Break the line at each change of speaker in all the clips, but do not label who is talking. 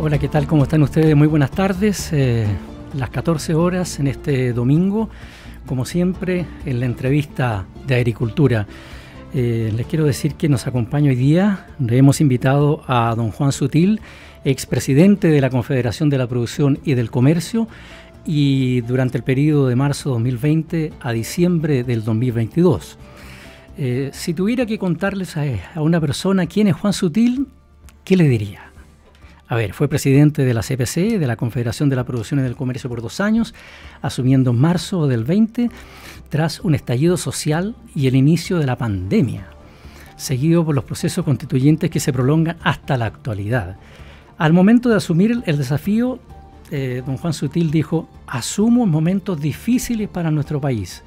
Hola, ¿qué tal? ¿Cómo están ustedes? Muy buenas tardes. Las 14 horas en este domingo, como siempre, en la entrevista de Agricultura. Les quiero decir que nos acompaña hoy día. Le hemos invitado a don Juan Sutil, expresidente de la Confederación de la Producción y del Comercio, y durante el periodo de marzo 2020 a diciembre del 2022. Si tuviera que contarles a una persona quién es Juan Sutil, ¿qué le diría? A ver, fue presidente de la CPC, de la Confederación de la Producción y del Comercio por 2 años, asumiendo en marzo del 20, tras un estallido social y el inicio de la pandemia, seguido por los procesos constituyentes que se prolongan hasta la actualidad. Al momento de asumir el desafío, don Juan Sutil dijo: asumo momentos difíciles para nuestro país,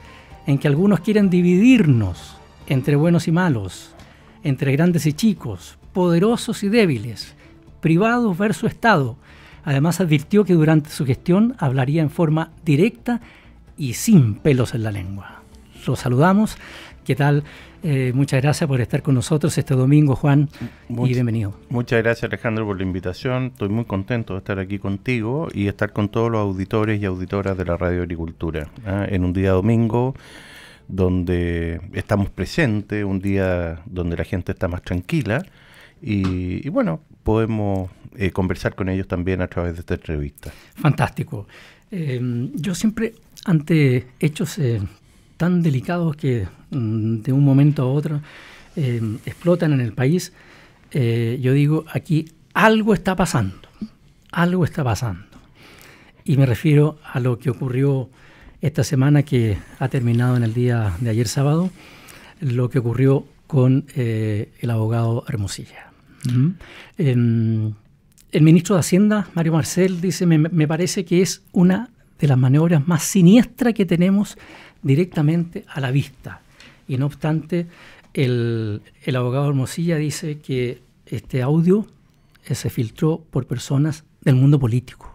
en que algunos quieren dividirnos entre buenos y malos, entre grandes y chicos, poderosos y débiles, privados versus Estado. Además advirtió que durante su gestión hablaría en forma directa y sin pelos en la lengua. Lo saludamos. ¿Qué tal? Muchas gracias por estar con nosotros este domingo, Juan, y bienvenido.
Muchas gracias, Alejandro, por la invitación. Estoy muy contento de estar aquí contigo y estar con todos los auditores y auditoras de la Radio Agricultura, en un día domingo donde estamos presentes, un día donde la gente está más tranquila y bueno, podemos conversar con ellos también a través de esta entrevista.
Fantástico. Yo siempre, ante hechos tan delicados que de un momento a otro explotan en el país, yo digo, aquí algo está pasando, algo está pasando. Y me refiero a lo que ocurrió esta semana, que ha terminado en el día de ayer sábado, lo que ocurrió con el abogado Hermosilla. El ministro de Hacienda, Mario Marcel, dice: me parece que es una de las maniobras más siniestras que tenemos directamente a la vista. Y no obstante, el abogado Hermosilla dice que este audio se filtró por personas del mundo político.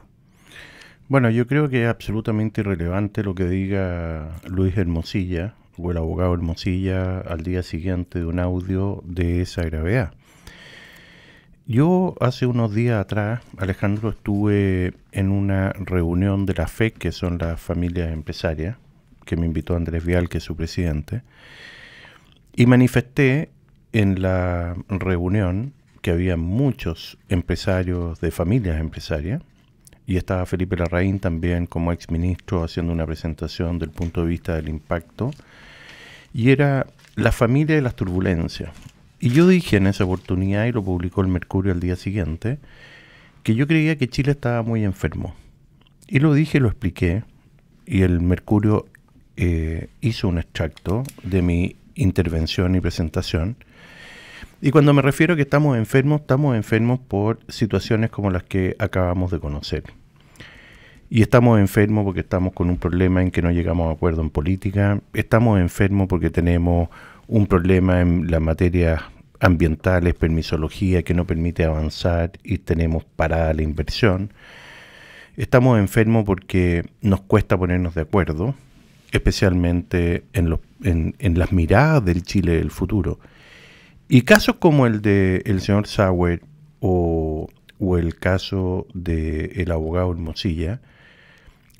Bueno, yo creo que es absolutamente irrelevante lo que diga Luis Hermosilla o el abogado Hermosilla al día siguiente de un audio de esa gravedad. Yo hace unos días atrás, Alejandro, estuve en una reunión de la FEC, que son las familias empresarias, que me invitó Andrés Vial, que es su presidente, y manifesté en la reunión que había muchos empresarios de familias empresarias, y estaba Felipe Larraín también como exministro haciendo una presentación del punto de vista del impacto, y era la familia de las turbulencias. Y yo dije en esa oportunidad, y lo publicó el Mercurio al día siguiente, que yo creía que Chile estaba muy enfermo. Y lo dije, lo expliqué, y el Mercurio hizo un extracto de mi intervención y presentación. Y cuando me refiero a que estamos enfermos por situaciones como las que acabamos de conocer. Y estamos enfermos porque estamos con un problema en que no llegamos a acuerdo en política. Estamos enfermos porque tenemos un problema en las materias ambientales, permisología, que no permite avanzar y tenemos parada la inversión. Estamos enfermos porque nos cuesta ponernos de acuerdo, especialmente en las miradas del Chile del futuro. Y casos como el del señor Sauer o el caso del abogado Hermosilla,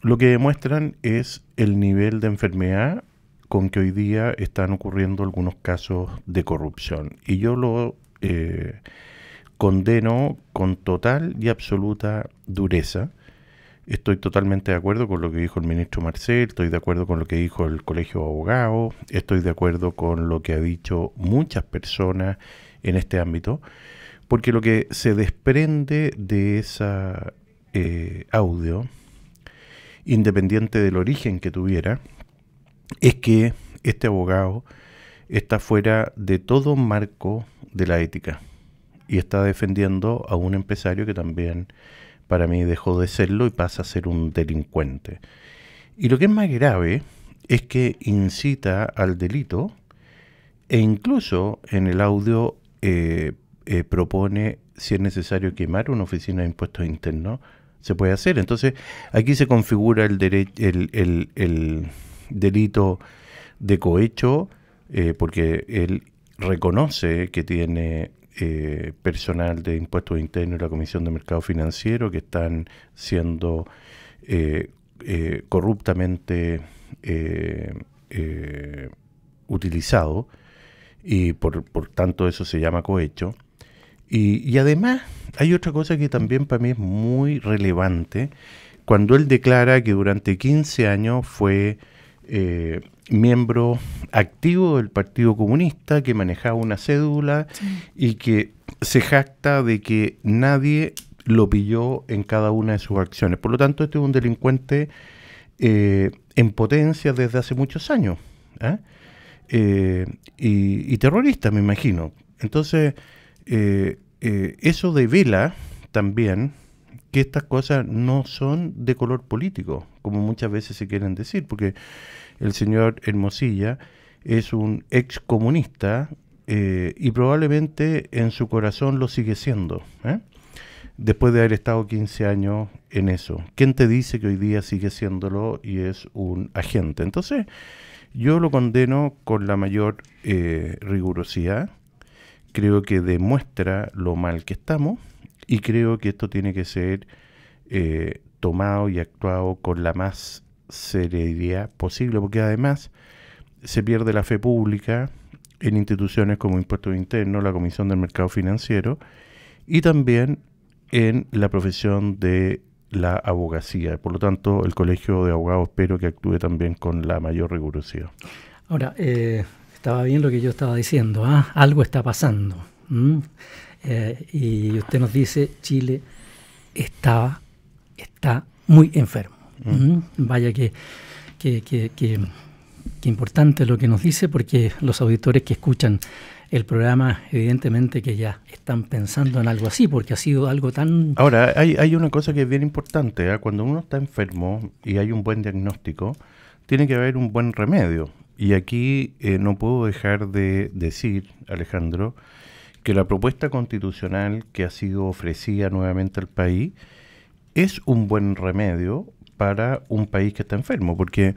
lo que demuestran es el nivel de enfermedad con que hoy día están ocurriendo algunos casos de corrupción. Y yo lo condeno con total y absoluta dureza. Estoy totalmente de acuerdo con lo que dijo el ministro Marcel, estoy de acuerdo con lo que dijo el Colegio de Abogados, estoy de acuerdo con lo que ha dicho muchas personas en este ámbito, porque lo que se desprende de esa audio, independiente del origen que tuviera, es que este abogado está fuera de todo marco de la ética y está defendiendo a un empresario que también para mí dejó de serlo y pasa a ser un delincuente. Y lo que es más grave es que incita al delito e incluso en el audio propone, si es necesario, quemar una oficina de impuestos internos, se puede hacer. Entonces aquí se configura el delito de cohecho, porque él reconoce que tiene personal de Impuestos Internos y la Comisión de Mercado Financiero que están siendo corruptamente utilizados, y por tanto eso se llama cohecho. Y además hay otra cosa que también para mí es muy relevante, cuando él declara que durante 15 años fue miembro activo del Partido Comunista, que manejaba una cédula, sí, y que se jacta de que nadie lo pilló en cada una de sus acciones. Por lo tanto, este es un delincuente en potencia desde hace muchos años, y terrorista, me imagino. Entonces, eso devela también que estas cosas no son de color político, como muchas veces se quieren decir, porque el señor Hermosilla es un ex comunista y probablemente en su corazón lo sigue siendo, después de haber estado 15 años en eso. ¿Quién te dice que hoy día sigue siéndolo y es un agente? Entonces, yo lo condeno con la mayor rigurosidad. Creo que demuestra lo mal que estamos y creo que esto tiene que ser tomado y actuado con la más seriedad posible, porque además se pierde la fe pública en instituciones como Impuestos Internos, la Comisión del Mercado Financiero y también en la profesión de la abogacía. Por lo tanto, el Colegio de Abogados espero que actúe también con la mayor rigurosidad.
Ahora, estaba bien lo que yo estaba diciendo, algo está pasando. Y usted nos dice, Chile está muy enfermo. Vaya que importante lo que nos dice, porque los auditores que escuchan el programa evidentemente que ya están pensando en algo así, porque ha sido algo tan...
Ahora, hay una cosa que es bien importante, cuando uno está enfermo y hay un buen diagnóstico, tiene que haber un buen remedio. Y aquí no puedo dejar de decir, Alejandro, que la propuesta constitucional que ha sido ofrecida nuevamente al país es un buen remedio para un país que está enfermo, porque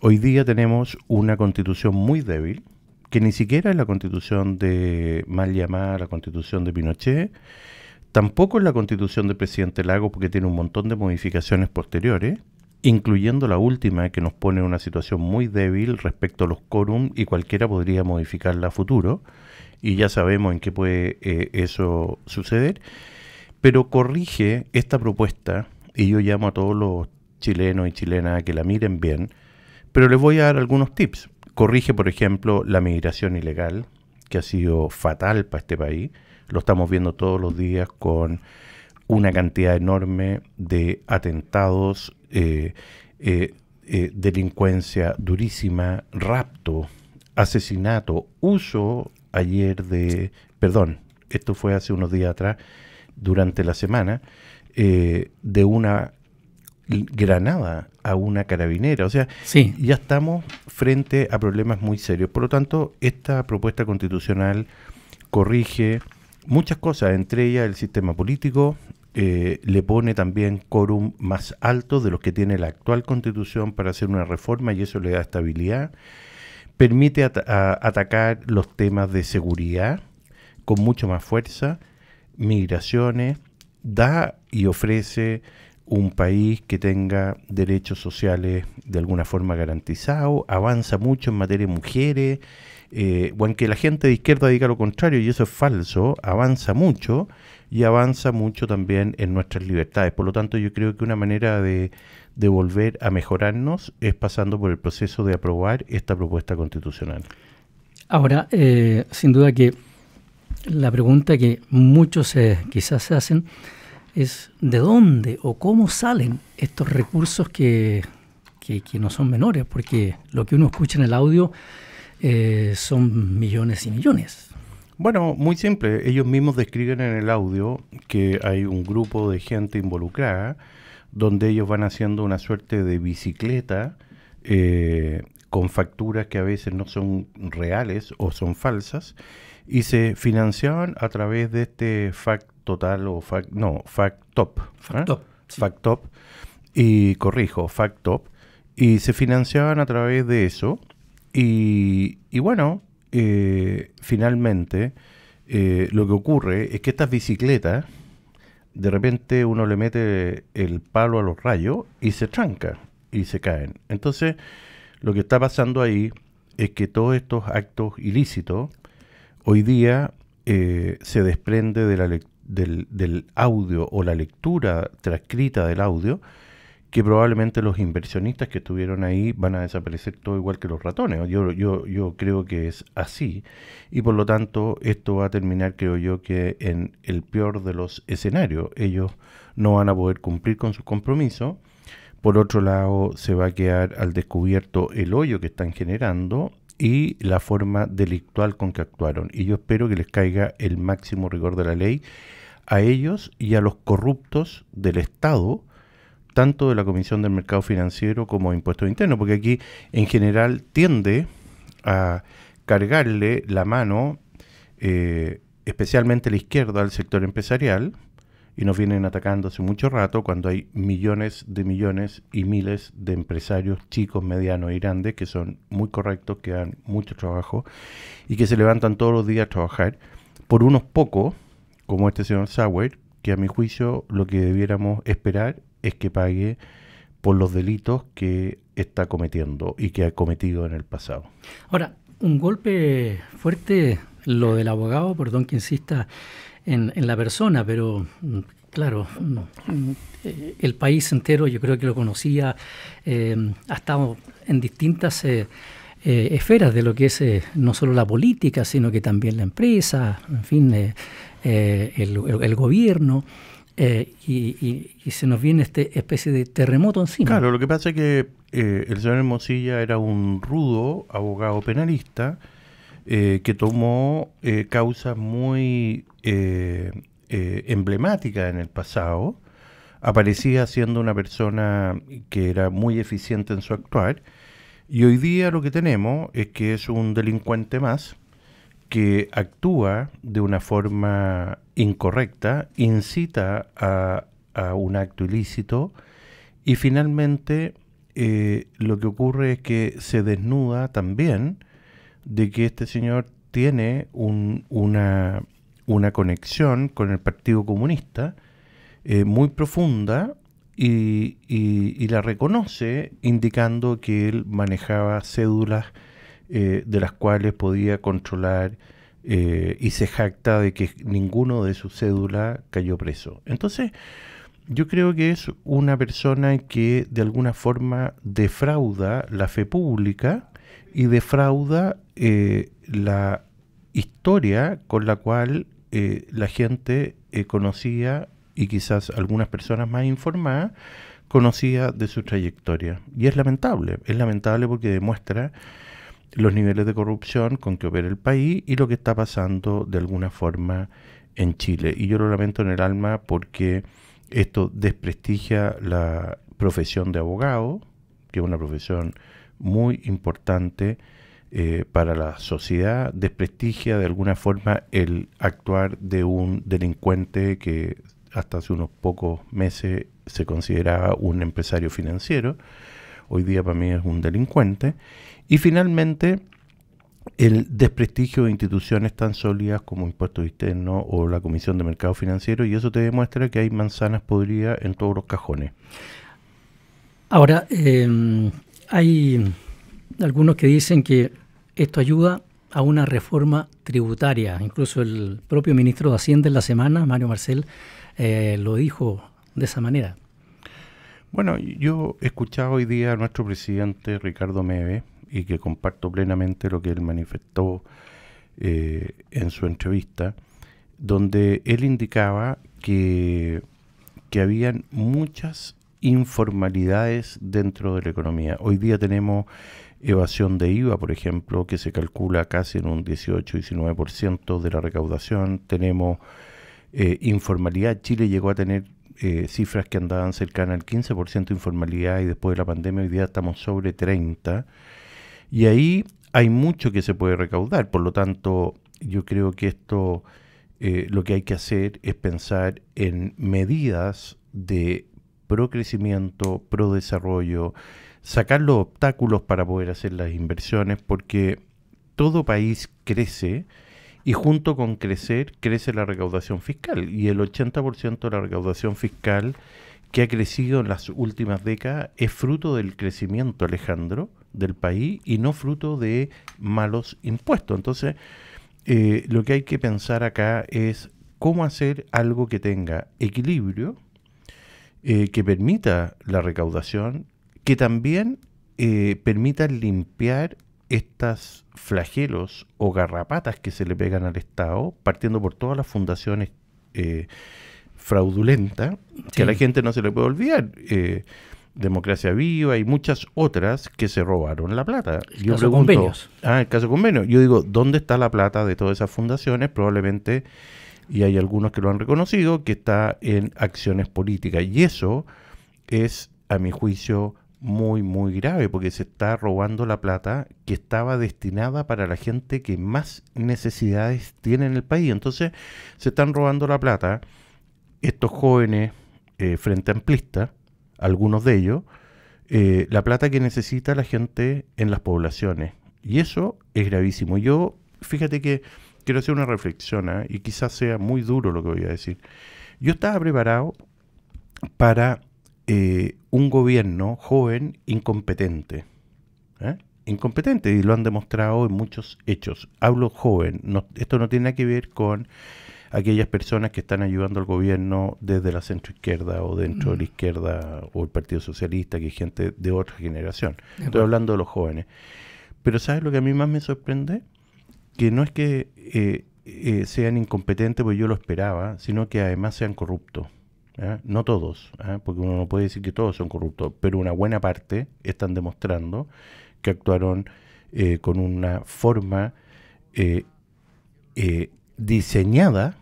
hoy día tenemos una constitución muy débil, que ni siquiera es la constitución de mal llamada la constitución de Pinochet, tampoco es la constitución del presidente Lagos, porque tiene un montón de modificaciones posteriores, incluyendo la última, que nos pone en una situación muy débil respecto a los quórum, y cualquiera podría modificarla a futuro, y ya sabemos en qué puede eso suceder, pero corrige esta propuesta, y yo llamo a todos los chilenos y chilenas a que la miren bien, pero les voy a dar algunos tips. Corrige, por ejemplo, la migración ilegal, que ha sido fatal para este país. Lo estamos viendo todos los días con una cantidad enorme de atentados, delincuencia durísima, rapto, asesinato, uso esto fue hace unos días atrás, durante la semana, de una granada a una carabinera. O sea, sí, ya estamos frente a problemas muy serios. Por lo tanto, esta propuesta constitucional corrige muchas cosas, entre ellas el sistema político, le pone también quórum más alto de los que tiene la actual constitución para hacer una reforma, y eso le da estabilidad. Permite atacar los temas de seguridad con mucho más fuerza, migraciones, da y ofrece un país que tenga derechos sociales de alguna forma garantizados, avanza mucho en materia de mujeres, aunque la gente de izquierda diga lo contrario, y eso es falso, avanza mucho, y avanza mucho también en nuestras libertades. Por lo tanto, yo creo que una manera de volver a mejorarnos es pasando por el proceso de aprobar esta propuesta constitucional.
Ahora, sin duda que la pregunta que muchos quizás se hacen es ¿de dónde o cómo salen estos recursos que no son menores? Porque lo que uno escucha en el audio son millones y millones.
Bueno, muy simple. Ellos mismos describen en el audio que hay un grupo de gente involucrada donde ellos van haciendo una suerte de bicicleta con facturas que a veces no son reales o son falsas, y se financiaban a través de este Factotal o Factop.
Sí.
Factop, y corrijo, Factop, y se financiaban a través de eso, y bueno, finalmente lo que ocurre es que estas bicicletas, de repente uno le mete el palo a los rayos y se tranca y se caen. Entonces, lo que está pasando ahí es que todos estos actos ilícitos hoy día se desprende del audio o la lectura transcrita del audio, que probablemente los inversionistas que estuvieron ahí van a desaparecer todo igual que los ratones. Yo creo que es así, y por lo tanto esto va a terminar, creo yo, que en el peor de los escenarios. Ellos no van a poder cumplir con sus compromisos. Por otro lado, se va a quedar al descubierto el hoyo que están generando y la forma delictual con que actuaron. Y yo espero que les caiga el máximo rigor de la ley a ellos y a los corruptos del Estado, tanto de la Comisión del Mercado Financiero como de Impuestos Internos, porque aquí en general tiende a cargarle la mano, especialmente la izquierda, al sector empresarial, y nos vienen atacando hace mucho rato, cuando hay millones y miles de empresarios chicos, medianos y grandes que son muy correctos, que dan mucho trabajo y que se levantan todos los días a trabajar por unos pocos, como este señor Sauer, que a mi juicio lo que debiéramos esperar es que pague por los delitos que está cometiendo y que ha cometido en el pasado.
Ahora, un golpe fuerte lo del abogado, perdón que insista en la persona, pero claro, el país entero yo creo que lo conocía, ha estado en distintas esferas de lo que es no solo la política, sino que también la empresa, en fin, el gobierno. Y se nos viene esta especie de terremoto encima.
Claro, lo que pasa es que el señor Hermosilla era un rudo abogado penalista que tomó causas muy emblemáticas en el pasado. Aparecía siendo una persona que era muy eficiente en su actuar, y hoy día lo que tenemos es que es un delincuente más que actúa de una forma incorrecta, incita a un acto ilícito, y finalmente lo que ocurre es que se desnuda también de que este señor tiene una conexión con el Partido Comunista muy profunda, y la reconoce, indicando que él manejaba cédulas de las cuales podía controlar, y se jacta de que ninguno de sus cédulas cayó preso. Entonces, yo creo que es una persona que de alguna forma defrauda la fe pública y defrauda la historia con la cual la gente conocía, y quizás algunas personas más informadas, conocía de su trayectoria. Y es lamentable porque demuestra los niveles de corrupción con que opera el país y lo que está pasando de alguna forma en Chile. Y yo lo lamento en el alma, porque esto desprestigia la profesión de abogado, que es una profesión muy importante para la sociedad, desprestigia de alguna forma el actuar de un delincuente que hasta hace unos pocos meses se consideraba un empresario financiero. Hoy día para mí es un delincuente. Y finalmente, el desprestigio de instituciones tan sólidas como Impuestos Internos o la Comisión de Mercado Financiero, y eso te demuestra que hay manzanas podridas en todos los cajones.
Ahora, hay algunos que dicen que esto ayuda a una reforma tributaria. Incluso el propio ministro de Hacienda en la semana, Mario Marcel, lo dijo de esa manera.
Bueno, yo he escuchado hoy día a nuestro presidente Ricardo Meve, y que comparto plenamente lo que él manifestó en su entrevista, donde él indicaba que habían muchas informalidades dentro de la economía. Hoy día tenemos evasión de IVA, por ejemplo, que se calcula casi en un 18-19% de la recaudación. Tenemos informalidad. Chile llegó a tener cifras que andaban cercanas al 15% de informalidad, y después de la pandemia hoy día estamos sobre 30%. Y ahí hay mucho que se puede recaudar. Por lo tanto, yo creo que esto lo que hay que hacer es pensar en medidas de procrecimiento, prodesarrollo, sacar los obstáculos para poder hacer las inversiones, porque todo país crece Y junto con crecer, crece la recaudación fiscal. Y el 80% de la recaudación fiscal que ha crecido en las últimas décadas es fruto del crecimiento, Alejandro, del país y no fruto de malos impuestos. Entonces, lo que hay que pensar acá es cómo hacer algo que tenga equilibrio, que permita la recaudación, que también permita limpiar estos flagelos o garrapatas que se le pegan al Estado, partiendo por todas las fundaciones fraudulentas, que a la gente no se le puede olvidar. Democracia Viva y muchas otras que se robaron la plata.
Yo pregunto,
el caso convenio. Yo digo, ¿dónde está la plata de todas esas fundaciones? Probablemente, y hay algunos que lo han reconocido, que está en acciones políticas. Y eso es, a mi juicio, muy, muy grave, porque se está robando la plata que estaba destinada para la gente que más necesidades tiene en el país. Entonces, se están robando la plata estos jóvenes frente amplistas, algunos de ellos, la plata que necesita la gente en las poblaciones. Y eso es gravísimo. Yo, fíjate que quiero hacer una reflexión, y quizás sea muy duro lo que voy a decir. Yo estaba preparado para un gobierno joven incompetente. Incompetente, y lo han demostrado en muchos hechos. Hablo joven, esto no tiene nada que ver con aquellas personas que están ayudando al gobierno desde la centroizquierda o dentro de la izquierda o el Partido Socialista, que es gente de otra generación. Estoy hablando de los jóvenes. Pero ¿sabes lo que a mí más me sorprende? Que no es que sean incompetentes, porque yo lo esperaba, sino que además sean corruptos. No todos, porque uno no puede decir que todos son corruptos, pero una buena parte están demostrando que actuaron con una forma diseñada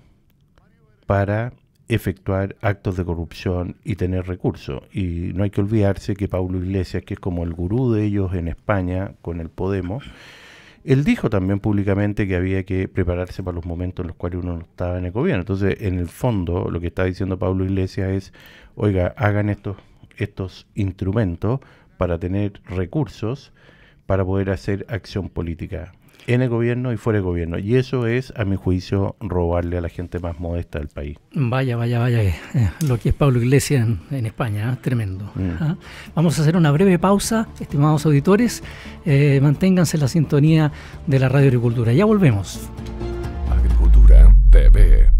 para efectuar actos de corrupción y tener recursos. Y no hay que olvidarse que Pablo Iglesias, que es como el gurú de ellos en España con el Podemos, él dijo también públicamente que había que prepararse para los momentos en los cuales uno no estaba en el gobierno. Entonces, en el fondo, lo que está diciendo Pablo Iglesias es, oiga, hagan estos instrumentos para tener recursos para poder hacer acción política en el gobierno y fuera del gobierno. Y eso es, a mi juicio, robarle a la gente más modesta del país.
Vaya, lo que es Pablo Iglesias en España, tremendo. Vamos a hacer una breve pausa, estimados auditores. Manténganse en la sintonía de la Radio Agricultura. Ya volvemos.
Agricultura TV.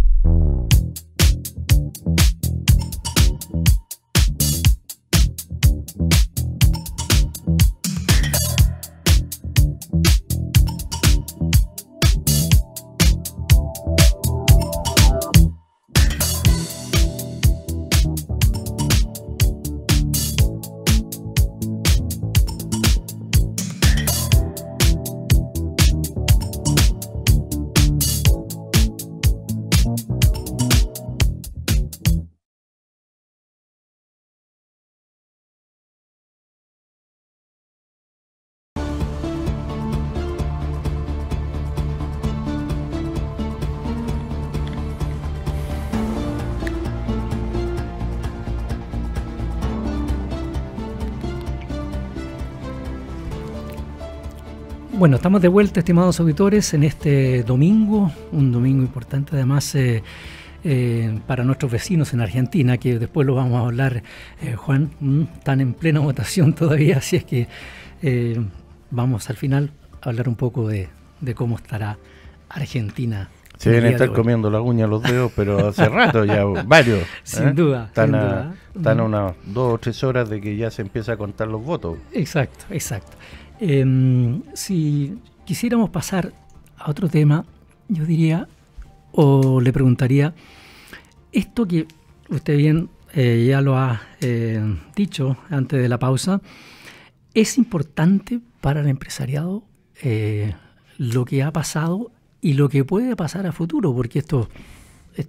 Bueno, estamos de vuelta, estimados auditores, en este domingo, un domingo importante además para nuestros vecinos en Argentina, que después lo vamos a hablar, Juan, están en plena votación todavía, así es que vamos al final a hablar un poco de cómo estará Argentina.
Se deben estar comiendo la uña los dedos, pero hace rato ya, varios.
Sin duda.
Están a unas 2 o 3 horas de que ya se empieza a contar los votos.
Exacto. Si quisiéramos pasar a otro tema, yo diría, o le preguntaría, esto que usted bien ya lo ha dicho antes de la pausa, ¿es importante para el empresariado lo que ha pasado y lo que puede pasar a futuro? Porque esto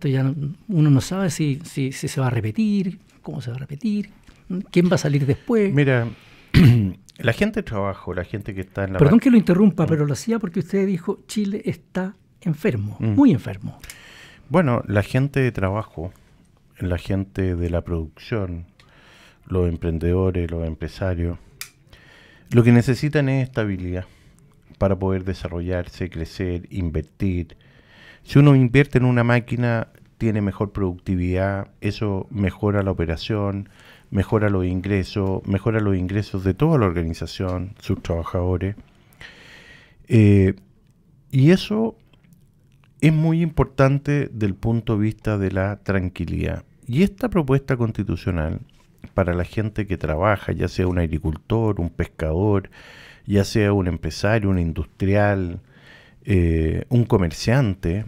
ya uno no sabe si se va a repetir, cómo se va a repetir, quién va a salir después.
Mira, la gente de trabajo, la gente que está en la...
Perdón que lo interrumpa, pero lo hacía porque usted dijo Chile está enfermo, muy enfermo.
Bueno, la gente de trabajo, la gente de la producción, los emprendedores, los empresarios, lo que necesitan es estabilidad para poder desarrollarse, crecer, invertir, Si uno invierte en una máquina, tiene mejor productividad, eso mejora la operación, mejora los ingresos de toda la organización, sus trabajadores. Y eso es muy importante del punto de vista de la tranquilidad. Y esta propuesta constitucional, para la gente que trabaja, ya sea un agricultor, un pescador, ya sea un empresario, un industrial, un comerciante,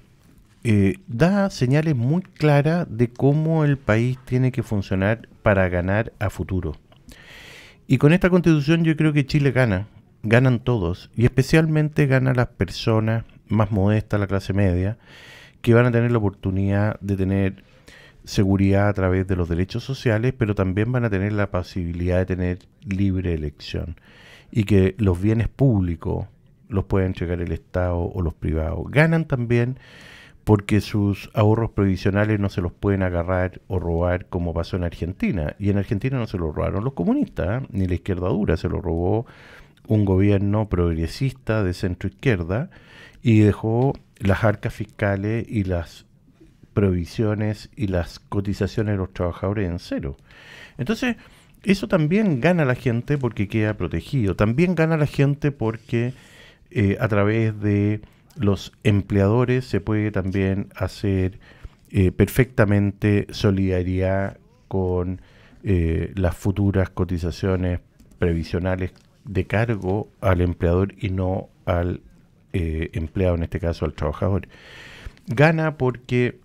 da señales muy claras de cómo el país tiene que funcionar para ganar a futuro. Y con esta constitución yo creo que Chile ganan todos, y especialmente ganan las personas más modestas, la clase media, que van a tener la oportunidad de tener seguridad a través de los derechos sociales, pero también van a tener la posibilidad de tener libre elección, y que los bienes públicos los puede entregar el Estado o los privados. Ganan también porque sus ahorros previsionales no se los pueden agarrar o robar como pasó en Argentina. Y en Argentina no se lo robaron los comunistas, ni la izquierda dura, se lo robó un gobierno progresista de centro izquierda y dejó las arcas fiscales y las provisiones y las cotizaciones de los trabajadores en cero. Entonces, eso también gana la gente porque queda protegido. También gana la gente porque a través de los empleadores se puede también hacer perfectamente solidaridad con las futuras cotizaciones previsionales de cargo al empleador y no al empleado, en este caso al trabajador. Gana porque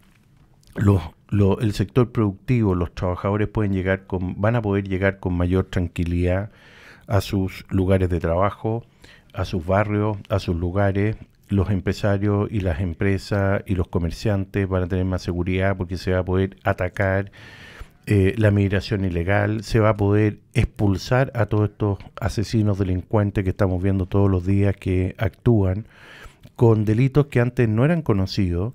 el sector productivo, los trabajadores van a poder llegar con mayor tranquilidad a sus lugares de trabajo, a sus barrios, a sus lugares. Los empresarios y las empresas y los comerciantes van a tener más seguridad porque se va a poder atacar la migración ilegal, se va a poder expulsar a todos estos asesinos delincuentes que estamos viendo todos los días que actúan con delitos que antes no eran conocidos.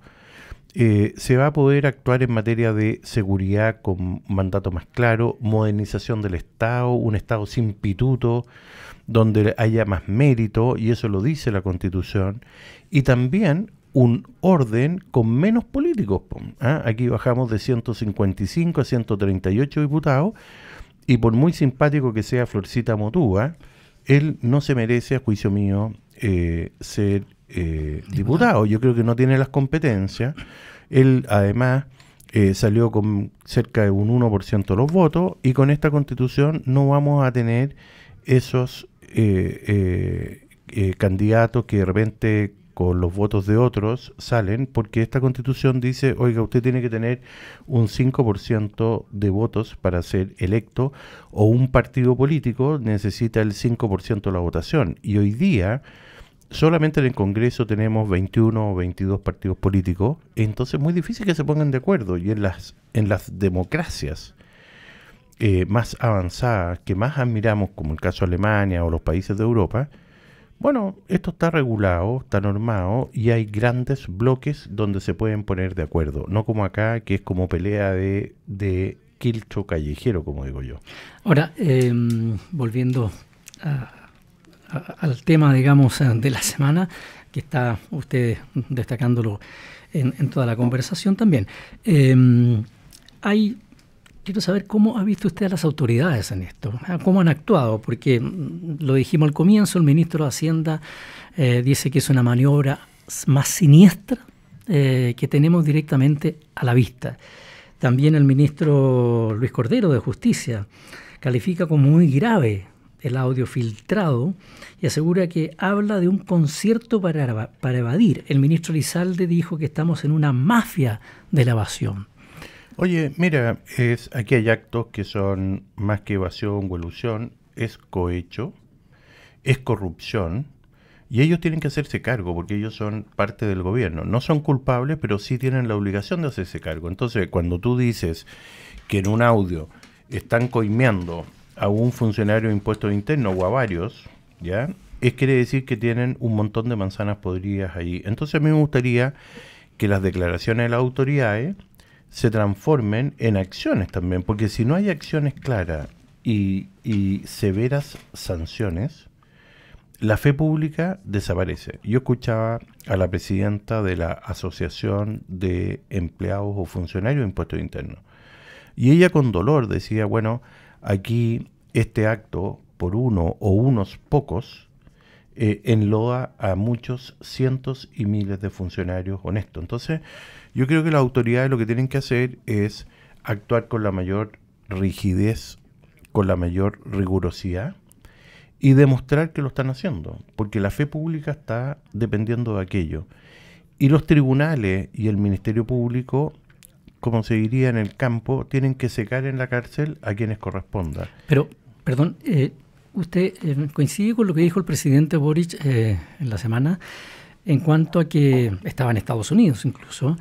Se va a poder actuar en materia de seguridad con mandato más claro, modernización del Estado, un Estado sin pituto, donde haya más mérito, y eso lo dice la Constitución, y también un orden con menos políticos. Aquí bajamos de 155 a 138 diputados, y por muy simpático que sea Florcita Motúa, él no se merece, a juicio mío, ser diputado. Yo creo que no tiene las competencias. Él además salió con cerca de un 1% de los votos, y con esta Constitución no vamos a tener esos candidatos que de repente con los votos de otros salen, porque esta Constitución dice, oiga, usted tiene que tener un 5% de votos para ser electo, o un partido político necesita el 5% de la votación, y hoy día solamente en el Congreso tenemos 21 o 22 partidos políticos, entonces es muy difícil que se pongan de acuerdo, y en las democracias más avanzadas, que más admiramos, como el caso de Alemania o los países de Europa, bueno, esto está regulado, está normado, y hay grandes bloques donde se pueden poner de acuerdo, no como acá, que es como pelea de quiltro callejero, como digo yo.
Ahora, volviendo al tema, digamos, de la semana, que está usted destacándolo en toda la conversación también, quiero saber cómo ha visto usted a las autoridades en esto, cómo han actuado, porque lo dijimos al comienzo, el ministro de Hacienda dice que es una maniobra más siniestra que tenemos directamente a la vista. También el ministro Luis Cordero de Justicia califica como muy grave el audio filtrado y asegura que habla de un concierto para evadir. El ministro Elizalde dijo que estamos en una mafia de la evasión.
Oye, mira, aquí hay actos que son más que evasión o elusión, es cohecho, es corrupción, y ellos tienen que hacerse cargo porque ellos son parte del gobierno. No son culpables, pero sí tienen la obligación de hacerse cargo. Entonces, cuando tú dices que en un audio están coimeando a un funcionario de impuestos internos o a varios, ¿ya? Quiere decir que tienen un montón de manzanas podridas allí. Entonces a mí me gustaría que las declaraciones de las autoridades se transformen en acciones también, porque si no hay acciones claras y severas sanciones, la fe pública desaparece. Yo escuchaba a la presidenta de la Asociación de Empleados o Funcionarios de Impuestos Internos, y ella con dolor decía, bueno, aquí este acto por uno o unos pocos enloda a muchos cientos y miles de funcionarios honestos. Entonces, yo creo que las autoridades lo que tienen que hacer es actuar con la mayor rigidez, con la mayor rigurosidad y demostrar que lo están haciendo, porque la fe pública está dependiendo de aquello. Y los tribunales y el Ministerio Público, como se diría en el campo, tienen que secar en la cárcel a quienes corresponda.
Pero, perdón, ¿usted coincide con lo que dijo el presidente Boric en la semana en cuanto a que estaba en Estados Unidos incluso?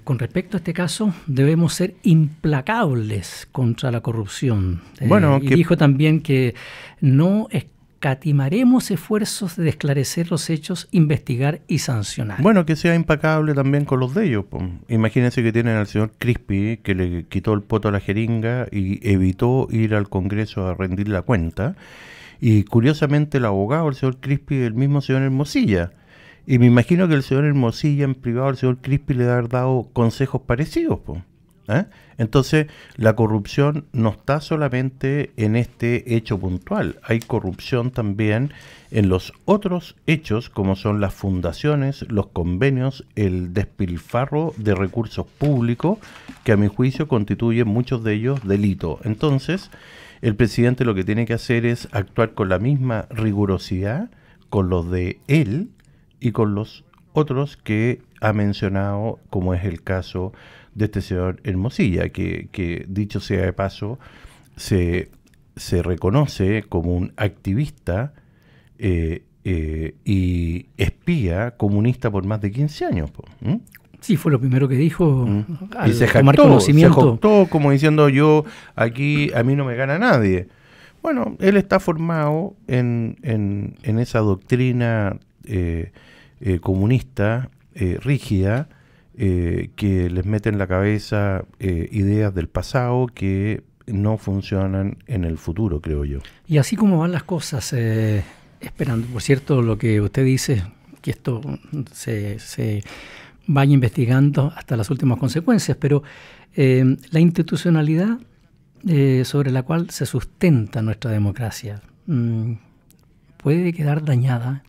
Con respecto a este caso, debemos ser implacables contra la corrupción. Y dijo también que no escatimaremos esfuerzos de esclarecer los hechos, investigar y sancionar.
Bueno, que sea implacable también con los de ellos. Imagínense que tienen al señor Crispi, que le quitó el poto a la jeringa y evitó ir al Congreso a rendir la cuenta. Y curiosamente el abogado, el señor Crispi, el mismo señor Hermosilla. Y me imagino que el señor Hermosilla en privado al señor Crispi le ha dado consejos parecidos. Entonces, la corrupción no está solamente en este hecho puntual. Hay corrupción también en los otros hechos, como son las fundaciones, los convenios, el despilfarro de recursos públicos, que a mi juicio constituyen muchos de ellos delito. Entonces, el presidente lo que tiene que hacer es actuar con la misma rigurosidad con los de él y con los otros que ha mencionado, como es el caso de este señor Hermosilla, que dicho sea de paso, se reconoce como un activista y espía comunista por más de 15 años.
Sí, fue lo primero que dijo al
y se
tomar conocimiento.
Se jactó como diciendo, yo aquí, a mí no me gana nadie. Bueno, él está formado en esa doctrina comunista rígida, que les mete en la cabeza ideas del pasado que no funcionan en el futuro, creo yo.
Y así como van las cosas, esperando, por cierto, lo que usted dice, que esto se vaya investigando hasta las últimas consecuencias, pero la institucionalidad sobre la cual se sustenta nuestra democracia puede quedar dañada.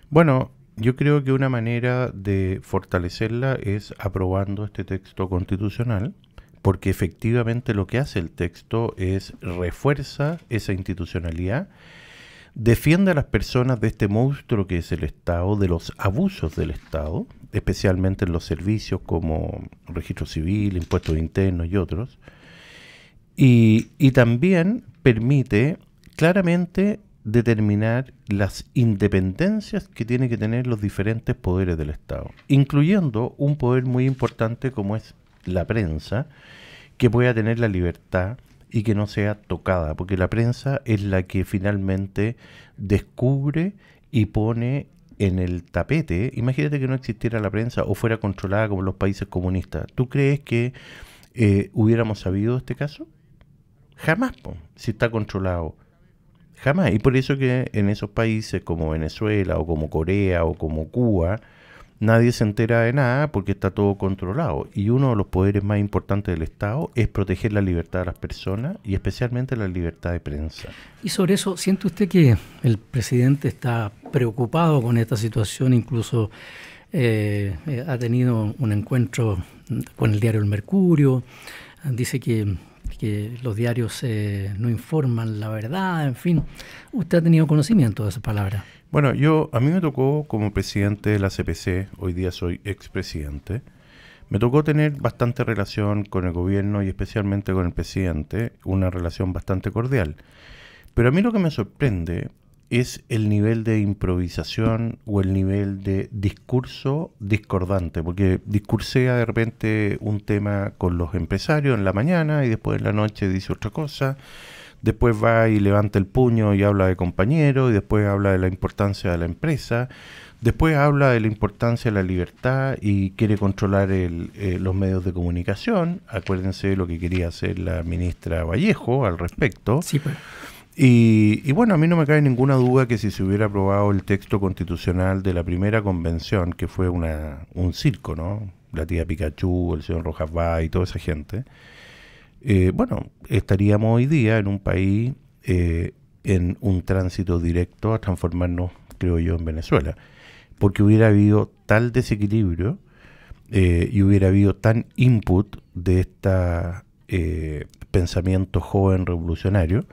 Bueno, yo creo que una manera de fortalecerla es aprobando este texto constitucional, porque efectivamente lo que hace el texto es refuerza esa institucionalidad, defiende a las personas de este monstruo que es el Estado, de los abusos del Estado, especialmente en los servicios como registro civil, impuestos internos y otros, y también permite claramente determinar las independencias que tienen que tener los diferentes poderes del Estado, incluyendo un poder muy importante como es la prensa, que pueda tener la libertad y que no sea tocada, porque la prensa es la que finalmente descubre y pone en el tapete. Imagínate que no existiera la prensa o fuera controlada como en los países comunistas. ¿Tú crees que hubiéramos sabido este caso? Jamás, si está controlado. Jamás. Y por eso que en esos países como Venezuela o como Corea o como Cuba, nadie se entera de nada porque está todo controlado. Y uno de los poderes más importantes del Estado es proteger la libertad de las personas y especialmente la libertad de prensa.
Y sobre eso, ¿siente usted que el presidente está preocupado con esta situación? Incluso ha tenido un encuentro con el diario El Mercurio, dice que los diarios no informan la verdad, en fin. ¿Usted ha tenido conocimiento de esa palabra?
Bueno, a mí me tocó como presidente de la CPC, hoy día soy expresidente, me tocó tener bastante relación con el gobierno y especialmente con el presidente, una relación bastante cordial. Pero a mí lo que me sorprende es el nivel de improvisación o el nivel de discurso discordante, porque discursea de repente un tema con los empresarios en la mañana y después en la noche dice otra cosa, después va y levanta el puño y habla de compañeros y después habla de la importancia de la empresa, después habla de la importancia de la libertad y quiere controlar los medios de comunicación. Acuérdense de lo que quería hacer la ministra Vallejo al respecto.
Sí, pues.
Y bueno, a mí no me cabe ninguna duda que si se hubiera aprobado el texto constitucional de la primera convención, que fue un circo, ¿no? La tía Pikachu, el señor Rojas Vaz y toda esa gente, bueno, estaríamos hoy día en un país en un tránsito directo a transformarnos, creo yo, en Venezuela, porque hubiera habido tal desequilibrio y hubiera habido tan input de este pensamiento joven revolucionario,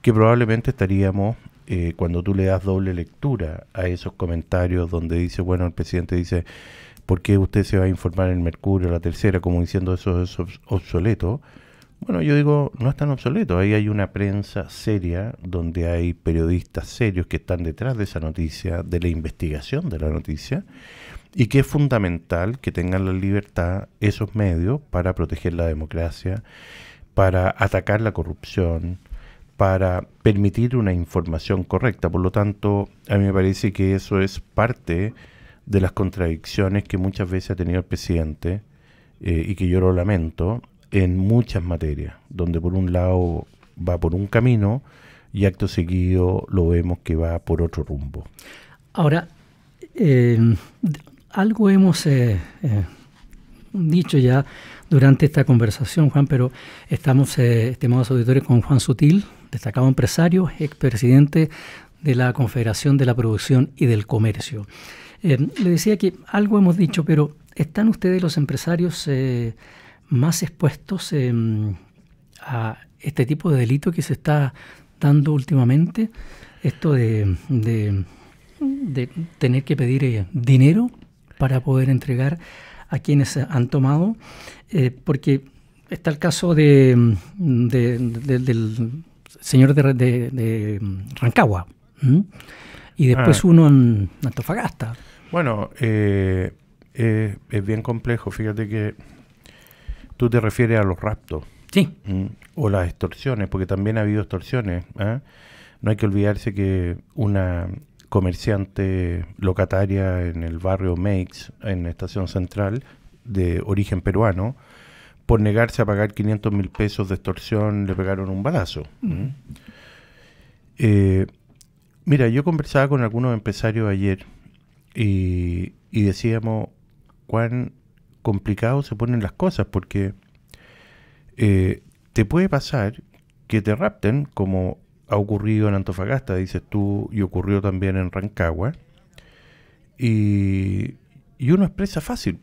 que probablemente estaríamos, cuando tú le das doble lectura a esos comentarios donde dice, bueno, el presidente dice, ¿por qué usted se va a informar en Mercurio, la Tercera, como diciendo eso es obsoleto? Bueno, yo digo, no es tan obsoleto, ahí hay una prensa seria, donde hay periodistas serios que están detrás de esa noticia, de la investigación de la noticia, y que es fundamental que tengan la libertad esos medios para proteger la democracia, para atacar la corrupción, para permitir una información correcta. Por lo tanto, a mí me parece que eso es parte de las contradicciones que muchas veces ha tenido el presidente, y que yo lo lamento, en muchas materias, donde por un lado va por un camino y acto seguido lo vemos que va por otro rumbo.
Ahora, algo hemos dicho ya durante esta conversación, Juan, pero estamos, estimados auditores, con Juan Sutil, destacado empresario, expresidente de la Confederación de la Producción y del Comercio. Le decía que algo hemos dicho, pero ¿están ustedes, los empresarios, más expuestos a este tipo de delito que se está dando últimamente? Esto de tener que pedir dinero para poder entregar a quienes han tomado, porque está el caso del señor de Rancagua, y después uno en Antofagasta.
Bueno, es bien complejo. Fíjate que tú te refieres a los raptos.
Sí.
O las extorsiones, porque también ha habido extorsiones. No hay que olvidarse que una comerciante locataria en el barrio Meix, en Estación Central, de origen peruano, por negarse a pagar 500.000 pesos de extorsión, le pegaron un balazo. Mira, yo conversaba con algunos empresarios ayer y decíamos cuán complicados se ponen las cosas, porque te puede pasar que te rapten, como ha ocurrido en Antofagasta, dices tú, y ocurrió también en Rancagua, y uno expresa fácil,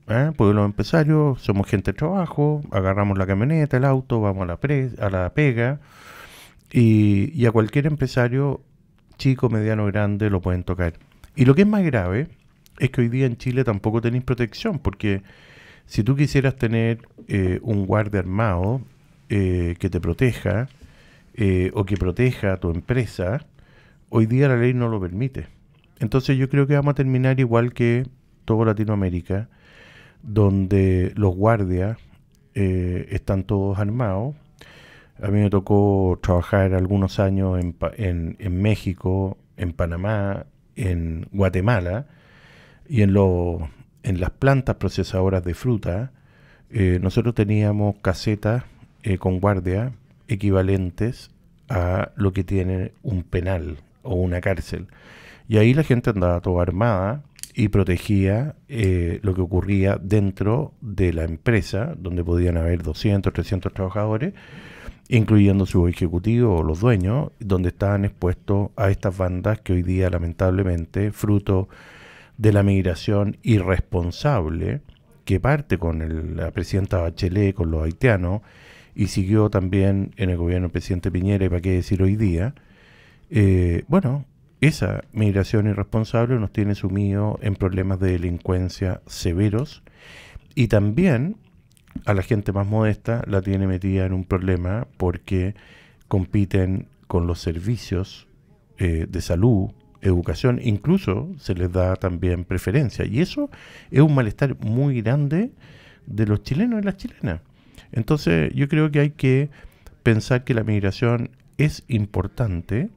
porque los empresarios somos gente de trabajo, agarramos la camioneta, el auto, vamos a la pega, y a cualquier empresario, chico, mediano, grande, lo pueden tocar. Y lo que es más grave es que hoy día en Chile tampoco tenéis protección, porque si tú quisieras tener un guardia armado que te proteja, o que proteja a tu empresa, hoy día la ley no lo permite. Entonces yo creo que vamos a terminar igual que toda Latinoamérica, donde los guardias están todos armados. A mí me tocó trabajar algunos años en México, en Panamá, en Guatemala, y en las plantas procesadoras de fruta, nosotros teníamos casetas con guardia equivalentes a lo que tiene un penal o una cárcel. Y ahí la gente andaba toda armada y protegía lo que ocurría dentro de la empresa, donde podían haber 200, 300 trabajadores, incluyendo su ejecutivo o los dueños, donde estaban expuestos a estas bandas que hoy día, lamentablemente, fruto de la migración irresponsable que parte con la presidenta Bachelet, con los haitianos, y siguió también en el gobierno del presidente Piñera, y para qué decir hoy día, bueno, esa migración irresponsable nos tiene sumidos en problemas de delincuencia severos, y también a la gente más modesta la tiene metida en un problema porque compiten con los servicios de salud, educación, incluso se les da también preferencia, y eso es un malestar muy grande de los chilenos y las chilenas. Entonces yo creo que hay que pensar que la migración es importante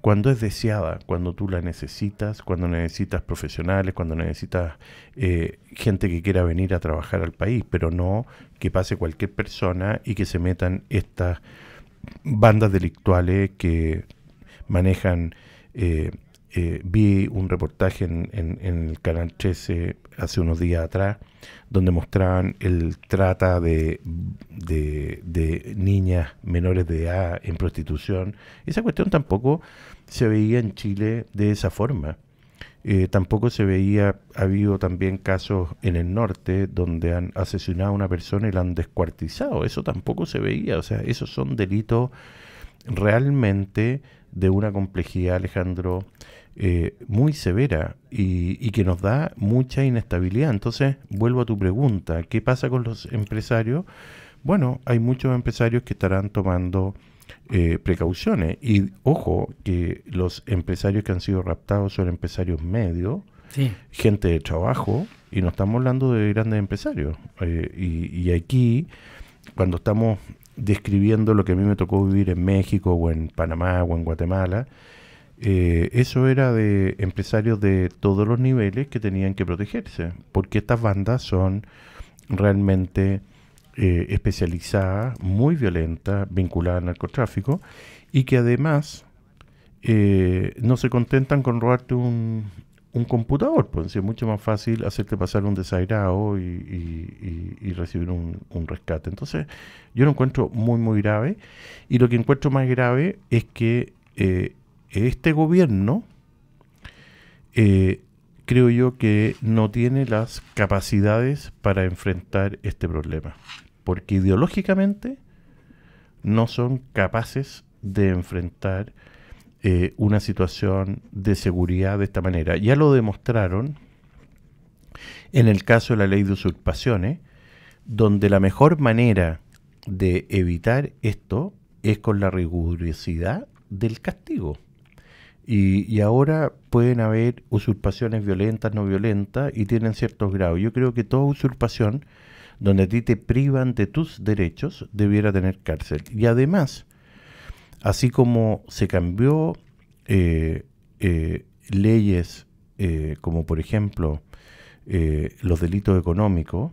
cuando es deseada, cuando tú la necesitas, cuando necesitas profesionales, cuando necesitas gente que quiera venir a trabajar al país, pero no que pase cualquier persona y que se metan estas bandas delictuales que manejan... vi un reportaje en el Canal 13 hace unos días atrás, donde mostraban el trata de niñas menores de edad en prostitución. Esa cuestión tampoco se veía en Chile de esa forma. Tampoco se veía, ha habido también casos en el norte donde han asesinado a una persona y la han descuartizado. Eso tampoco se veía. O sea, esos son delitos realmente de una complejidad, Alejandro, muy severa y que nos da mucha inestabilidad. Entonces, vuelvo a tu pregunta, ¿qué pasa con los empresarios? Bueno, hay muchos empresarios que estarán tomando precauciones. Y ojo, que los empresarios que han sido raptados son empresarios medios,
Sí.
gente de trabajo, y no estamos hablando de grandes empresarios. Y aquí, cuando estamos describiendo lo que a mí me tocó vivir en México o en Panamá o en Guatemala, eso era de empresarios de todos los niveles que tenían que protegerse, porque estas bandas son realmente especializadas, muy violentas, vinculadas al narcotráfico, y que además no se contentan con robarte un computador, pues es mucho más fácil hacerte pasar un desairado y recibir un rescate. Entonces yo lo encuentro muy muy grave, y lo que encuentro más grave es que este gobierno creo yo que no tiene las capacidades para enfrentar este problema, porque ideológicamente no son capaces de enfrentar una situación de seguridad de esta manera. Ya lo demostraron en el caso de la ley de usurpaciones, donde la mejor manera de evitar esto es con la rigurosidad del castigo. Y ahora pueden haber usurpaciones violentas, no violentas, y tienen ciertos grados. Yo creo que toda usurpación donde a ti te privan de tus derechos debiera tener cárcel. Y además, así como se cambió leyes como por ejemplo los delitos económicos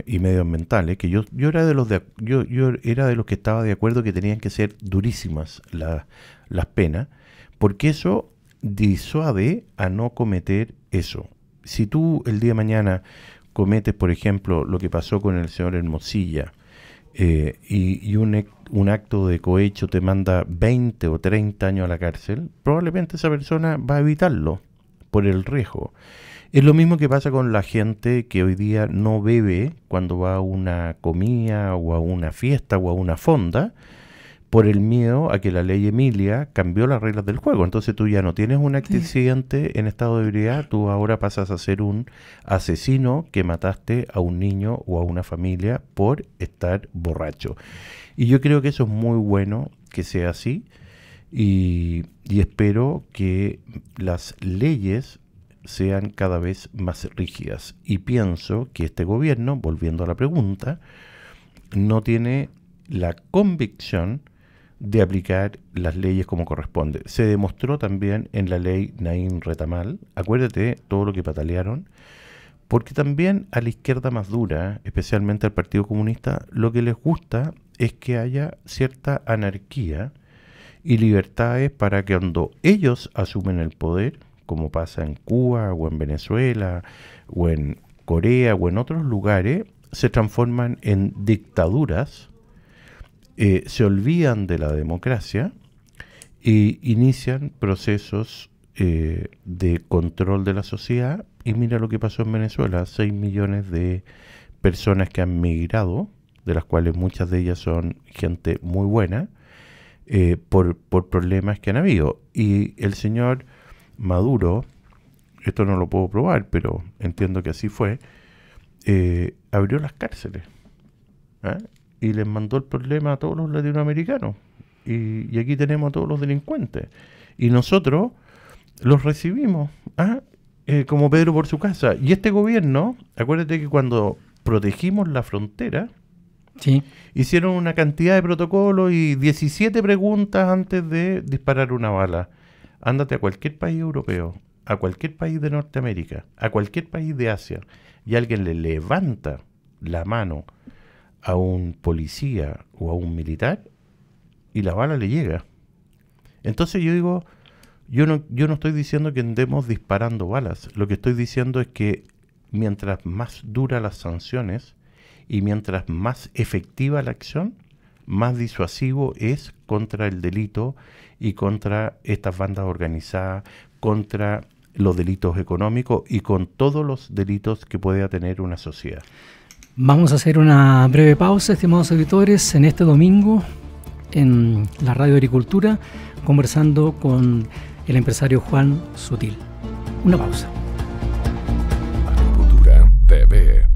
y medioambientales, que yo era de los yo era de los que estaba de acuerdo que tenían que ser durísimas las penas, porque eso disuade a no cometer eso. Si tú el día de mañana cometes, por ejemplo, lo que pasó con el señor Hermosilla, y un acto de cohecho te manda 20 o 30 años a la cárcel, probablemente esa persona va a evitarlo por el riesgo. Es lo mismo que pasa con la gente que hoy día no bebe cuando va a una comida o a una fiesta o a una fonda, por el miedo a que la ley Emilia cambió las reglas del juego. Entonces tú ya no tienes un accidente en estado de ebriedad, tú ahora pasas a ser un asesino que mataste a un niño o a una familia por estar borracho. Y yo creo que eso es muy bueno que sea así, y espero que las leyes sean cada vez más rígidas. Y pienso que este gobierno, volviendo a la pregunta, no tiene la convicción de aplicar las leyes como corresponde. Se demostró también en la ley Naín Retamal, acuérdate todo lo que patalearon, porque también a la izquierda más dura, especialmente al Partido Comunista, lo que les gusta es que haya cierta anarquía y libertades para que cuando ellos asumen el poder, como pasa en Cuba o en Venezuela o en Corea o en otros lugares, se transforman en dictaduras, se olvidan de la democracia e inician procesos de control de la sociedad. Y mira lo que pasó en Venezuela: 6 millones de personas que han migrado, de las cuales muchas de ellas son gente muy buena, por problemas que han habido. Y el señor Maduro, esto no lo puedo probar, pero entiendo que así fue, abrió las cárceles, ¿eh? Y les mandó el problema a todos los latinoamericanos. Y aquí tenemos a todos los delincuentes. Y nosotros los recibimos, como Pedro por su casa. Y este gobierno, acuérdate que cuando protegimos la frontera,
Sí.
hicieron una cantidad de protocolos y 17 preguntas antes de disparar una bala. Ándate a cualquier país europeo, a cualquier país de Norteamérica, a cualquier país de Asia, y alguien le levanta la mano a un policía o a un militar, y la bala le llega. Entonces yo digo, yo no estoy diciendo que andemos disparando balas. Lo que estoy diciendo es que mientras más duras las sanciones y mientras más efectiva la acción, más disuasivo es contra el delito y contra estas bandas organizadas, contra los delitos económicos y con todos los delitos que pueda tener una sociedad.
Vamos a hacer una breve pausa, estimados auditores, en este domingo en la Radio Agricultura, conversando con el empresario Juan Sutil. Una pausa.
Agricultura TV.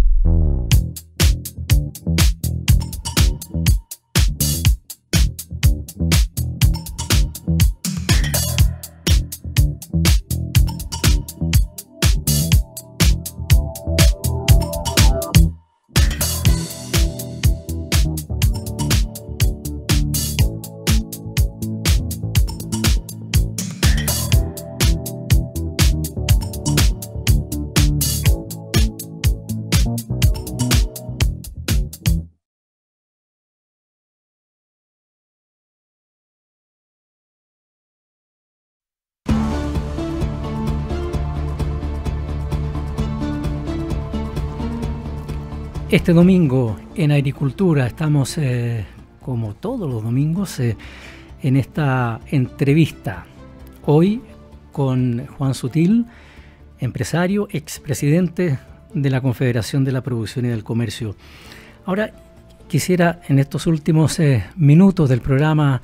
Este domingo en Agricultura estamos, como todos los domingos, en esta entrevista. Hoy con Juan Sutil, empresario, expresidente de la Confederación de la Producción y del Comercio. Ahora quisiera, en estos últimos minutos del programa,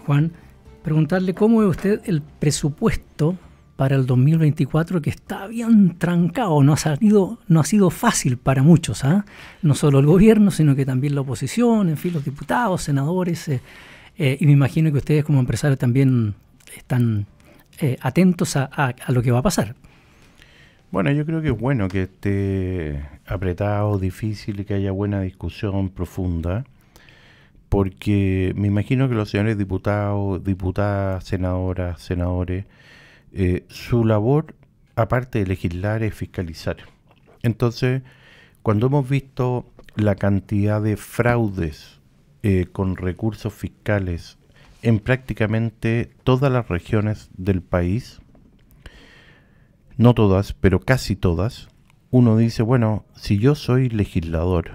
Juan, preguntarle cómo ve usted el presupuesto para el 2024, que está bien trancado, no ha sido fácil para muchos, no solo el gobierno, sino que también la oposición, en fin, los diputados, senadores, y me imagino que ustedes como empresarios también están atentos a lo que va a pasar.
Bueno, yo creo que es bueno que esté apretado, difícil y que haya buena discusión profunda, porque me imagino que los señores diputados, diputadas, senadoras, senadores, su labor, aparte de legislar, es fiscalizar. Entonces, cuando hemos visto la cantidad de fraudes con recursos fiscales en prácticamente todas las regiones del país, no todas, pero casi todas, uno dice, bueno, si yo soy legislador,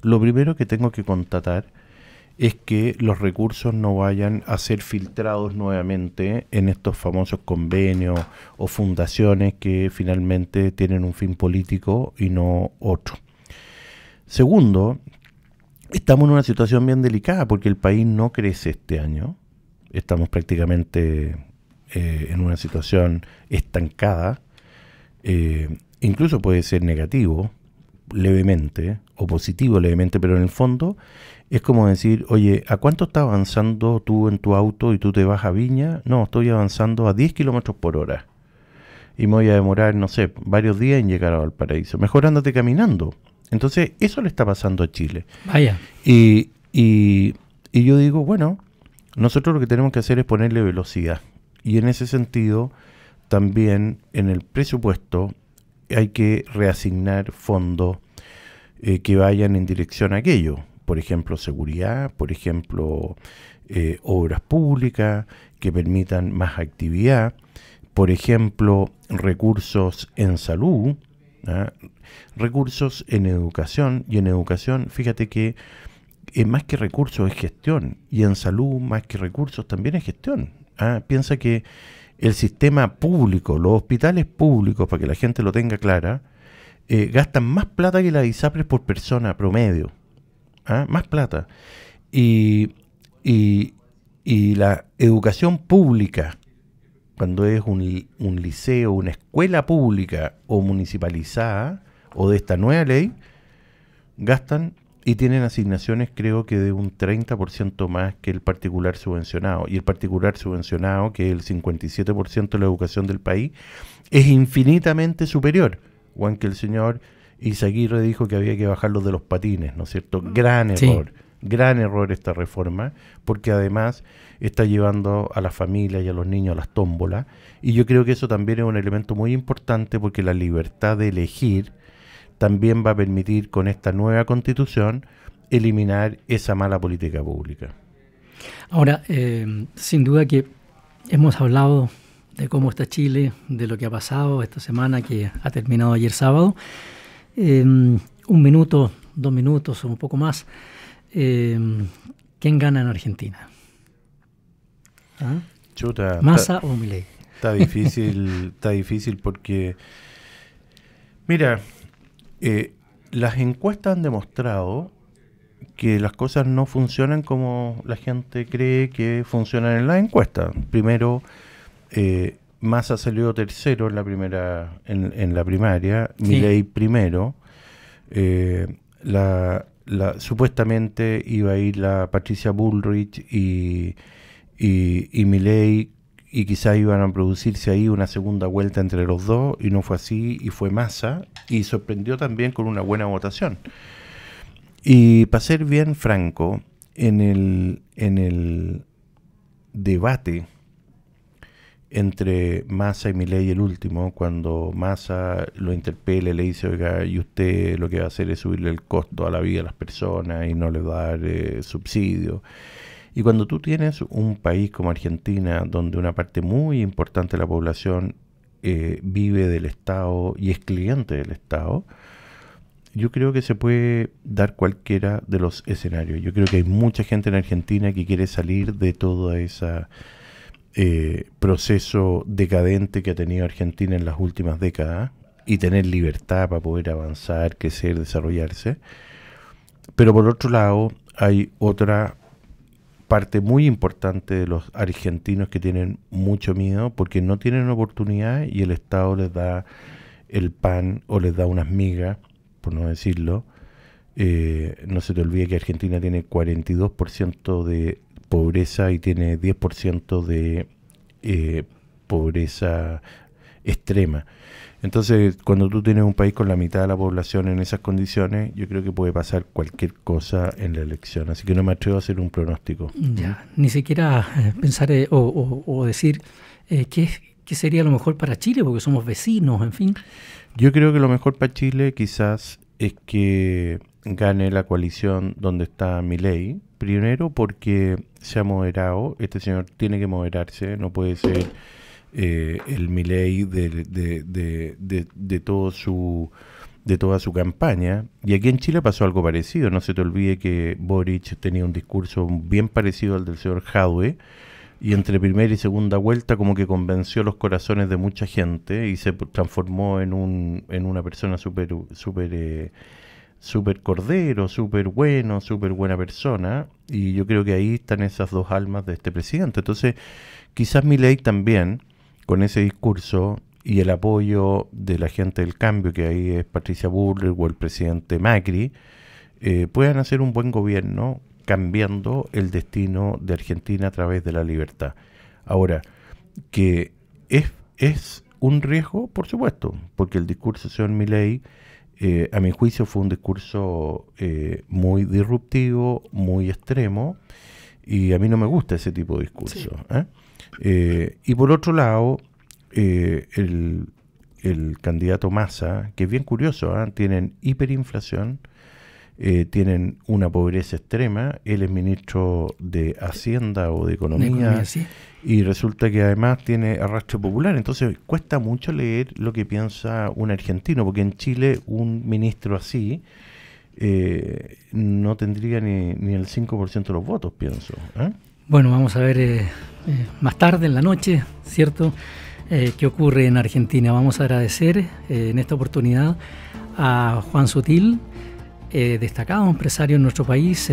lo primero que tengo que constatar es que los recursos no vayan a ser filtrados nuevamente en estos famosos convenios o fundaciones que finalmente tienen un fin político y no otro. Segundo, estamos en una situación bien delicada porque el país no crece este año. Estamos prácticamente en una situación estancada. Incluso puede ser negativo levemente o positivo levemente, pero en el fondo es como decir, oye, ¿a cuánto estás avanzando tú en tu auto y tú te vas a Viña? No, estoy avanzando a 10 kilómetros por hora y me voy a demorar, no sé, varios días en llegar a Valparaíso. Mejor ándate caminando. Entonces, eso le está pasando a Chile.
Vaya.
Y yo digo, bueno, nosotros lo que tenemos que hacer es ponerle velocidad. Y en ese sentido, también en el presupuesto hay que reasignar fondos que vayan en dirección a aquello. Por ejemplo, seguridad, por ejemplo, obras públicas que permitan más actividad, por ejemplo, recursos en salud, recursos en educación, y en educación, fíjate que más que recursos es gestión, y en salud más que recursos también es gestión. Piensa que el sistema público, los hospitales públicos, para que la gente lo tenga clara, gastan más plata que las ISAPRES por persona promedio. Más plata. Y la educación pública, cuando es un liceo, una escuela pública o municipalizada, o de esta nueva ley, gastan y tienen asignaciones creo que de un 30% más que el particular subvencionado. Y el particular subvencionado, que es el 57% de la educación del país, es infinitamente superior. Juan, que el señor Izaguirre dijo que había que bajarlos de los patines, ¿no es cierto? Gran error esta reforma, porque además está llevando a las familias y a los niños a las tómbolas, y yo creo que eso también es un elemento muy importante, porque la libertad de elegir también va a permitir con esta nueva constitución eliminar esa mala política pública.
Ahora, sin duda que hemos hablado de cómo está Chile, de lo que ha pasado esta semana que ha terminado ayer sábado. 1 minuto, 2 minutos o un poco más. ¿Quién gana en Argentina? ¿Ah?
Chuta,
¿Massa o Milei?
Está difícil porque, mira, las encuestas han demostrado que las cosas no funcionan como la gente cree que funcionan en las encuestas. Primero, Massa salió tercero en la primaria, sí. Milei primero. Supuestamente iba a ir la Patricia Bullrich y Milei, y quizás iban a producirse ahí una segunda vuelta entre los dos, y no fue así, y fue Massa, y sorprendió también con una buena votación. Y para ser bien franco, en el debate entre Massa y Milei, el último, cuando Massa lo interpela y le dice, oiga, y usted lo que va a hacer es subirle el costo a la vida a las personas y no le va a dar subsidio. Y cuando tú tienes un país como Argentina, donde una parte muy importante de la población vive del Estado y es cliente del Estado, yo creo que se puede dar cualquiera de los escenarios. Yo creo que hay mucha gente en Argentina que quiere salir de todo ese proceso decadente que ha tenido Argentina en las últimas décadas y tener libertad para poder avanzar, crecer, desarrollarse. Pero por otro lado, hay otra parte muy importante de los argentinos que tienen mucho miedo porque no tienen oportunidad y el Estado les da el pan o les da unas migas, por no decirlo. No se te olvide que Argentina tiene 42% de pobreza y tiene 10% de pobreza extrema. Entonces, cuando tú tienes un país con la mitad de la población en esas condiciones, yo creo que puede pasar cualquier cosa en la elección. Así que no me atrevo a hacer un pronóstico.
Ya, ni siquiera pensar o decir qué sería lo mejor para Chile, porque somos vecinos, en fin.
Yo creo que lo mejor para Chile quizás es que gane la coalición donde está Milei. Primero porque se ha moderado. Este señor tiene que moderarse, no puede ser el Milei de toda su campaña. Y aquí en Chile pasó algo parecido. No se te olvide que Boric tenía un discurso bien parecido al del señor Jadwe, y entre primera y segunda vuelta como que convenció los corazones de mucha gente y se transformó en una persona súper cordero, súper bueno, súper buena persona. Y yo creo que ahí están esas dos almas de este presidente. Entonces quizás Milei también, con ese discurso y el apoyo de la gente del cambio, que ahí es Patricia Bullrich o el presidente Macri, puedan hacer un buen gobierno cambiando el destino de Argentina a través de la libertad. Ahora, que es un riesgo, por supuesto, porque el discurso del señor Milei, a mi juicio, fue un discurso muy disruptivo, muy extremo, y a mí no me gusta ese tipo de discurso. Sí. Y por otro lado, el candidato Massa, que es bien curioso, tienen hiperinflación, tienen una pobreza extrema, él es ministro de Hacienda o de Economía, sí. Y resulta que además tiene arrastre popular, entonces cuesta mucho leer lo que piensa un argentino, porque en Chile un ministro así no tendría ni el 5% de los votos, pienso.
Bueno, vamos a ver más tarde en la noche, ¿cierto?, qué ocurre en Argentina. Vamos a agradecer en esta oportunidad a Juan Sutil, destacado empresario en nuestro país,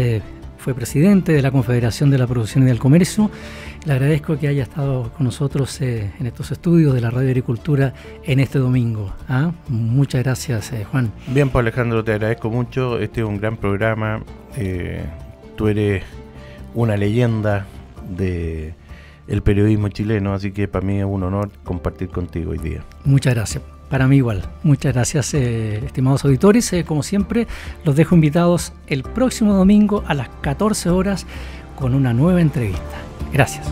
fue presidente de la Confederación de la Producción y del Comercio. Le agradezco que haya estado con nosotros en estos estudios de la Radio Agricultura en este domingo. Muchas gracias, Juan.
Bien, pues Alejandro, te agradezco mucho. Este es un gran programa. Tú eres una leyenda del periodismo chileno, así que para mí es un honor compartir contigo hoy día.
Muchas gracias. Para mí igual. Muchas gracias, estimados auditores. Como siempre, los dejo invitados el próximo domingo a las 14 horas con una nueva entrevista. Gracias.